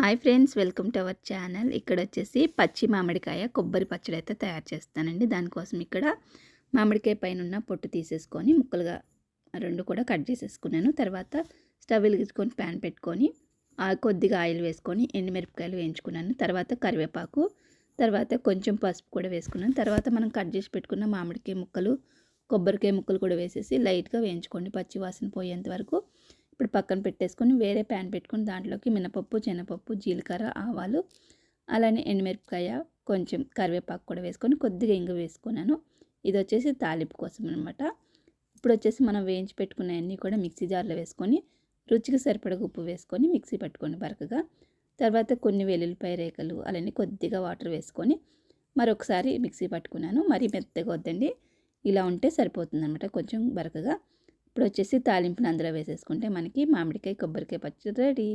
Hi friends, welcome to our channel. ఇక్కడ వచ్చేసి పచ్చి మామిడికాయ కొబ్బరి పచ్చడి అయితే తయారు చేస్తానండి. దానికోసం ఇక్కడ మామిడికాయ పైన ఉన్న పొట్టు తీసేసుకొని ముక్కలుగా రెండు కూడా కట్ చేసేసుకున్నాను. తర్వాత స్టవ్ వెలిగించుకొని ప్యాన్ పెట్టుకొని కొద్దిగా ఆయిల్ వేసుకొని ఎండుమిరపకాయలు వేయించుకున్నాను. తర్వాత కరివేపాకు, తర్వాత కొంచెం పసుపు కూడా వేసుకున్నాను. తర్వాత మనం కట్ చేసి పెట్టుకున్న మామిడికాయ ముక్కలు, కొబ్బరికాయ ముక్కలు కూడా వేసేసి లైట్గా వేయించుకోండి పచ్చి వాసన పోయేంత వరకు. ఇప్పుడు పక్కన పెట్టేసుకొని వేరే ప్యాన్ పెట్టుకొని దాంట్లోకి మినపప్పు, శనగపప్పు, జీలకర్ర, ఆవాలు, అలానే ఎండుమిరపకాయ, కొంచెం కరివేపాకు కూడా వేసుకొని కొద్దిగా ఇంగు వేసుకున్నాను. ఇది వచ్చేసి తాలింపు కోసం అనమాట. ఇప్పుడు వచ్చేసి మనం వేయించి పెట్టుకున్నవన్నీ కూడా మిక్సీ జార్లో వేసుకొని రుచికి సరిపడ ఉప్పు వేసుకొని మిక్సీ పట్టుకోండి బరకగా. తర్వాత కొన్ని వెల్లుల్లిపాయ రేఖలు, అలానే కొద్దిగా వాటర్ వేసుకొని మరొకసారి మిక్సీ పట్టుకున్నాను. మరీ మెత్తగా వద్దండి, ఇలా ఉంటే సరిపోతుంది అనమాట, కొంచెం బరకగా. ఇప్పుడు వచ్చేసి తాలింపుని అందులో వేసేసుకుంటే మనకి మామిడికాయ కొబ్బరికాయ పచ్చడి రెడీ.